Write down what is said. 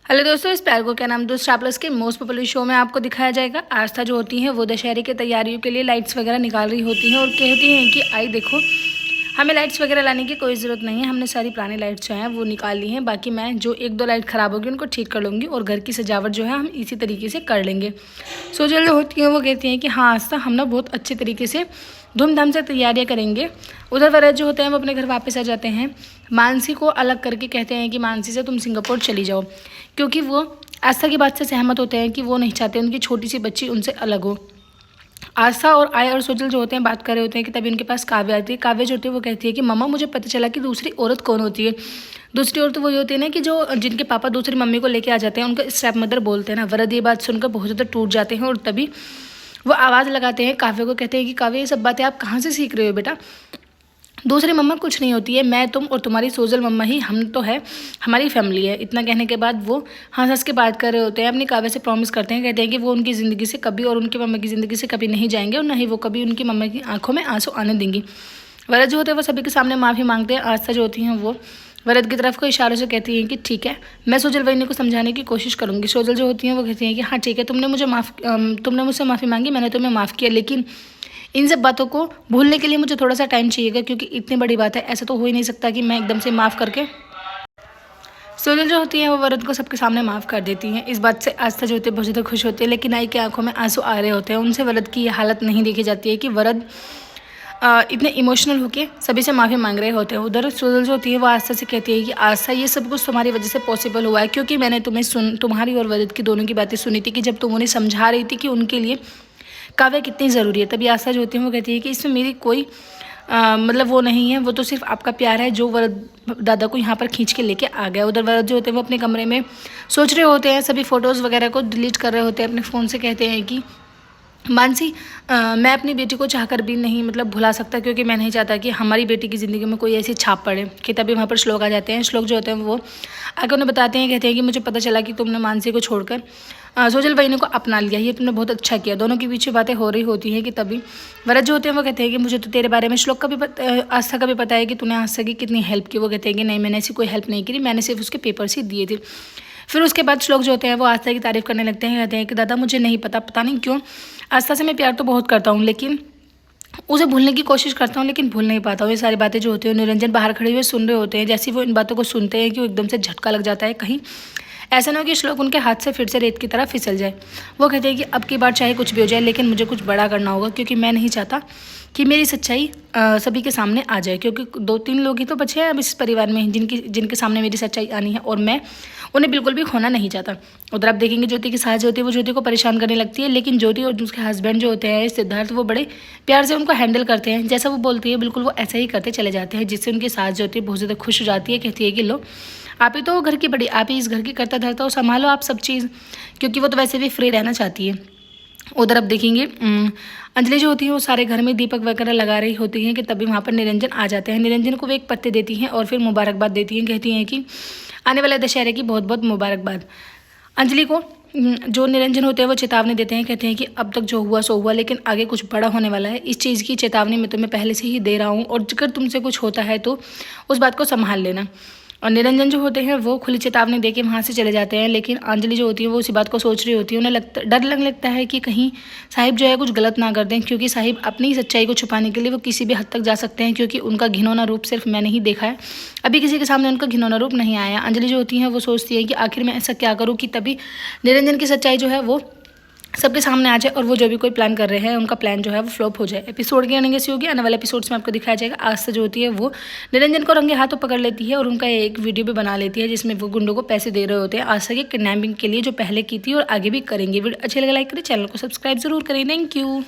Hello दोस्तों, इस प्यार को क्या नाम दोस्त स्टार प्लस के मोस्ट पॉपुलर शो में आपको दिखाया जाएगा। आस्था जो होती है वो दशहरे की तैयारियों के लिए लाइट्स वगैरह निकाल रही होती हैं और कहती हैं कि आई देखो, हमें लाइट्स वगैरह लाने की कोई ज़रूरत नहीं है, हमने सारी पुरानी लाइट्स जो हैं वो निकाल ली हैं। बाकी मैं जो एक दो लाइट ख़राब होगी उनको ठीक कर लूँगी और घर की सजावट जो है हम इसी तरीके से कर लेंगे। सोजल जो होती हैं वो कहती हैं कि हाँ आस्था, हम ना बहुत अच्छे तरीके से धूमधाम से तैयारियां करेंगे। उधर वरद जो होते हैं वो अपने घर वापस आ जाते हैं। मानसी को अलग करके कहते हैं कि मानसी से तुम सिंगापुर चली जाओ, क्योंकि वो आस्था की बात से सहमत होते हैं कि वो नहीं चाहते उनकी छोटी सी बच्ची उनसे अलग हो। आस्था और आय और सोजल जो होते हैं बात कर रहे होते हैं कि तभी उनके पास काव्य आती है। काव्य जो होती है वो कहती है कि मम्मा मुझे पता चला कि दूसरी औरत कौन होती है। दूसरी औरत वही होती है ना कि जो जिनके पापा दूसरी मम्मी को लेके आ जाते हैं, उनको स्टेप मदर बोलते हैं ना। वरद ये बात सुनकर बहुत ज़्यादा टूट जाते हैं और तभी वो आवाज़ लगाते हैं काव्य को, कहते हैं कि काव्य ये सब बातें आप कहाँ से सीख रहे हो बेटा, दूसरी मम्मा कुछ नहीं होती है, मैं तुम और तुम्हारी सोजल मम्मा ही हम तो है, हमारी फैमिली है। इतना कहने के बाद वो हंस हंस के बात कर रहे होते हैं, अपनी काव्य से प्रॉमिस करते हैं, कहते हैं कि वो उनकी ज़िंदगी से कभी और उनकी मम्मा की ज़िंदगी से कभी नहीं जाएंगे और ना ही वो कभी उनकी मम्मा की आंखों में आंसू आने देंगी। वरद जो होते हैं वो सभी के सामने माफ़ी मांगते हैं। आस्था जो होती हैं वो वरद की तरफ को इशारों से कहती हैं कि ठीक है, मैं सोजल वहीनी को समझाने की कोशिश करूँगी। सोजल जो होती हैं वो कहती हैं कि हाँ ठीक है, तुमने मुझसे माफ़ी मांगी, मैंने तुम्हें माफ़ किया, लेकिन इन सब बातों को भूलने के लिए मुझे थोड़ा सा टाइम चाहिएगा, क्योंकि इतनी बड़ी बात है, ऐसा तो हो ही नहीं सकता कि मैं एकदम से माफ़ करके। सोजल जो होती है वो वरद को सबके सामने माफ़ कर देती हैं। इस बात से आस्था जो होती है बहुत ज़्यादा खुश होती है, लेकिन आई की आंखों में आंसू आ रहे होते हैं। उनसे वरद की ये हालत नहीं देखी जाती है कि वरद इतने इमोशनल होके सभी से माफ़ी मांग रहे होते हैं। उधर सोजल जो होती है वो आस्था से कहती है कि आस्था ये सब कुछ तुम्हारी वजह से पॉसिबल हुआ है, क्योंकि मैंने तुम्हारी और वरद की दोनों की बातें सुनी थी कि जब तुम उन्हें समझा रही थी कि उनके लिए काव्य कितनी ज़रूरी है। तभी आस्था जो होती है वो कहती है कि इसमें मेरी कोई मतलब वो नहीं है, वो तो सिर्फ आपका प्यार है जो वरद दादा को यहाँ पर खींच के लेके आ गया। उधर वरद जो होते हैं वो अपने कमरे में सोच रहे होते हैं, सभी फ़ोटोज़ वगैरह को डिलीट कर रहे होते हैं अपने फ़ोन से। कहते हैं कि मानसी, मैं अपनी बेटी को चाहकर भी नहीं मतलब भुला सकता, क्योंकि मैं नहीं चाहता कि हमारी बेटी की ज़िंदगी में कोई ऐसी छाप पड़े। कि तभी वहाँ पर श्लोक आ जाते हैं। श्लोक जो होते हैं वो आगे उन्हें बताते हैं, कहते हैं कि मुझे पता चला कि तुमने मानसी को छोड़कर सोजल वहीनी को अपना लिया, ये तुमने बहुत अच्छा किया। दोनों के पीछे बातें हो रही होती हैं कि तभी वरद जो होते हैं वो कहते हैं कि मुझे तो तेरे बारे में श्लोक का भी आस्था का भी पता है कि तूने आस्था की कितनी हेल्प की। वो कहते हैं कि नहीं, मैंने ऐसी कोई हेल्प नहीं की, मैंने सिर्फ उसके पेपर्स ही दिए थे। फिर उसके बाद श्लोक जो होते हैं वो आस्था की तारीफ़ करने लगते हैं। कहते हैं कि दादा मुझे नहीं पता नहीं क्यों आस्था से मैं प्यार तो बहुत करता हूँ, लेकिन उसे भूलने की कोशिश करता हूँ लेकिन भूल नहीं पाता हूँ। ये सारी बातें जो होती हैं निरंजन बाहर खड़े हुए सुन रहे होते हैं। जैसे वो इन बातों को सुनते हैं कि वो एकदम से झटका लग जाता है, कहीं ऐसा ना हो कि श्लोक उनके हाथ से फिर से रेत की तरह फिसल जाए। वो कहते हैं कि अब की बार चाहे कुछ भी हो जाए, लेकिन मुझे कुछ बड़ा करना होगा, क्योंकि मैं नहीं चाहता कि मेरी सच्चाई सभी के सामने आ जाए, क्योंकि 2-3 लोग ही तो बचे हैं अब इस परिवार में जिनके सामने मेरी सच्चाई आनी है, और मैं उन्हें बिल्कुल भी खोना नहीं चाहता। उधर आप देखेंगे ज्योति की सास जो होती है वो ज्योति को परेशान करने लगती है, लेकिन ज्योति और उसके हस्बैंड जो होते हैं सिद्धार्थ, वो बड़े प्यार से उनको हैंडल करते हैं। जैसा वो बोलती है बिल्कुल वो ऐसा ही करते चले जाते हैं, जिससे उनकी सास जो होती है बहुत ज़्यादा खुश हो जाती है। कहती है कि लो, आप ही तो घर की बड़ी, आप ही इस घर की करता धरता हो, संभालो आप सब चीज़, क्योंकि वो तो वैसे भी फ्री रहना चाहती है। उधर आप देखेंगे अंजलि जो होती है वो सारे घर में दीपक वगैरह लगा रही होती हैं कि तभी वहाँ पर निरंजन आ जाते हैं। निरंजन को वो एक पत्ते देती हैं और फिर मुबारकबाद देती हैं। कहती हैं कि आने वाले दशहरे की बहुत बहुत मुबारकबाद। अंजलि को जो निरंजन होते हैं वो चेतावनी देते हैं। कहते हैं कि अब तक जो हुआ सो हुआ, लेकिन आगे कुछ बड़ा होने वाला है, इस चीज़ की चेतावनी मैं तुम्हें पहले से ही दे रहा हूँ, और अगर तुमसे कुछ होता है तो उस बात को संभाल लेना। और निरंजन जो होते हैं वो खुली चेतावनी देके वहाँ से चले जाते हैं, लेकिन अंजलि जो होती है वो उसी बात को सोच रही होती है। उन्हें डर लगने लगता है कि कहीं साहिब जो है कुछ गलत ना कर दें, क्योंकि साहिब अपनी सच्चाई को छुपाने के लिए वो किसी भी हद तक जा सकते हैं, क्योंकि उनका घिनौना रूप सिर्फ मैंने ही देखा है, अभी किसी के सामने उनका घिनौना रूप नहीं आया। अंजलि जो होती है वो सोचती है कि आखिर मैं ऐसा क्या करूँ कि तभी निरंजन की सच्चाई जो है वो सबके सामने आ जाए, और वो जो भी कोई प्लान कर रहे हैं उनका प्लान जो है वो फ्लॉप हो जाए। एपिसोड की एंडिंग ऐसी होगी, आने वाले एपिसोड्स में आपको दिखाया जाएगा। आस्था जो होती है वो निरंजन को रंगे हाथों पकड़ लेती है और उनका एक वीडियो भी बना लेती है, जिसमें वो गुंडों को पैसे दे रहे होते हैं आस्था की किडनैपिंग के लिए, जो पहले की थी और आगे भी करेंगे। वीडियो अच्छी लगे लाइक करें, चैनल को सब्सक्राइब जरूर करें। Thank you.